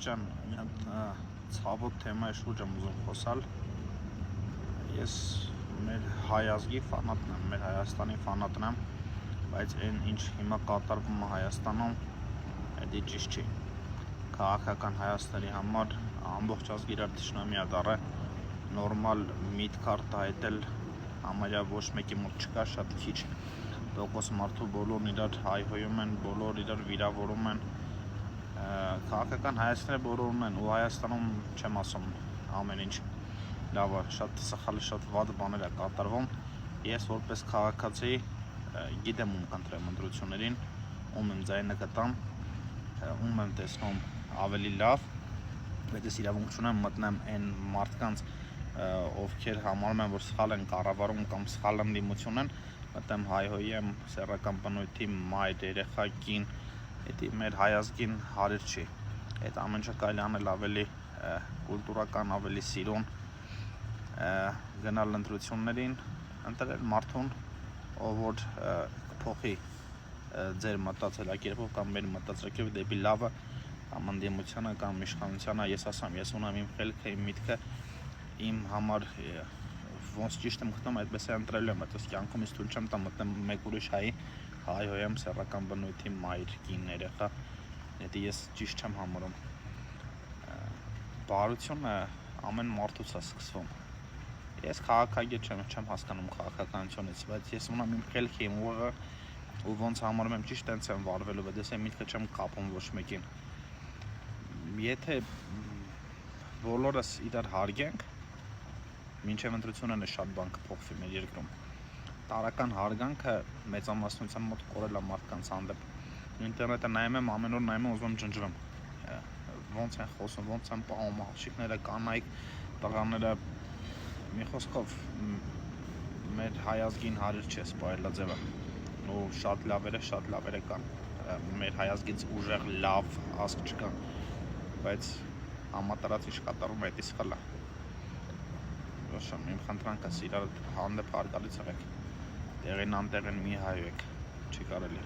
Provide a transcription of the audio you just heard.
Ջան, ցավոտ թեմայի շուրջ եմ ուզում խոսալ։ Ես մեր հայ ազգի ֆանատն եմ, մեր Հայաստանի ֆանատն եմ, բայց այն ինչ հիմա կատարվում է Հայաստանում, դա ճիշտ չի։ Քաղաքական հայաստանի համար ամբողջ ազգը իրար թշնամի է դառը, նորմալ միտք արտահայտել համարյա ոչ մեկի մոտ չկա, շատ քիչ տոկոս մարդու բոլորն իրար հայհոյում են, բոլոր իրար վիրավորում են։ Քաղաքական հայացքները բոլորն են ու Հայաստանում չեմ ասում ամեն ինչ լավ է, շատ սխալ, շատ վատ բաներ է կատարվում։ Ես որպես քաղաքացի գիտեմ ում կընտրեմ ընտրություններին, ում եմ ձայնը կտամ, ում եմ տեսնում ավելի լավ, բայց ես իրավունք չունեմ մտնեմ այն մարդկանց, ովքեր համարում են, որ սխալ են կառավարում կամ սխալ ընդդիմություն են, մտեմ հայհոյեմ սեռական բնույթի մայր, երեխա, կին, դա մեր հայ ազգին հարիր չի։ Այդ ամեն ինչը կարելի անել ավելի կուլտուրական, ավելի սիրուն, գնալ ընտրություններին, ընտրել մարդուն, ով որ կփոխի ձեր մտածելակերպով կամ մեր մտածելակերպով դեպի լավը, կամ ընդդիմությանը կամ իշխանությանը։ Ես ասամ, ես ունեմ իմ խելքը, իմ միտքը, իմ համար ոնց ճիշտ եմ գտնում, այդպես է ընտրելու եմ, այդպես կյանքումից թույլ չեմ տա մտնեմ մեկ ուրիշ հայի, հայհոյեմ սեռական բնույթի մայր, կին, երեխա, դա ես ճիշտ չեմ համարում։ Բարությունը ամեն մարդուց է սկսվում։ Ես քաղաքագետ չեմ հասկանում քաղաքականությունից, բայց ես ունեմ իմ խելքը, իմ ուղը, ու ոնց համարում եմ ճիշտ տենց եմ վարվելու, բայց ես միտքը չեմ կապում ոչ մեկին։ Եթե բոլորս իրար հարգենք, մինչև ընտրությունները շատ բան կփոխվի մեր երկրում։ Տարական հարգանքը մեծամասնության մոտ կորել է մարդկանց հանդեպ։ Ինտերնետը նայում եմ, ամեն օր նայում եմ, ուզում եմ ջնջրեմ։ Ոնց են խոսում, ոնց են պահում աղջիկները, կանայք, տղաները, մի խոսքով մեր հայ ազգին հարիր չէ սպայելաձևը։ Ու շատ լավերը կան։ Մեր հայ ազգից ուժեղ լավ ազգ չկա, բայց համատարած ինչ կատարում է, դա սխալ է։ Իմ խնդրանքս իրար հանդեպ հարգալից եղեք, տեղին անտեղին մի հայհոյեք, չի կարելի։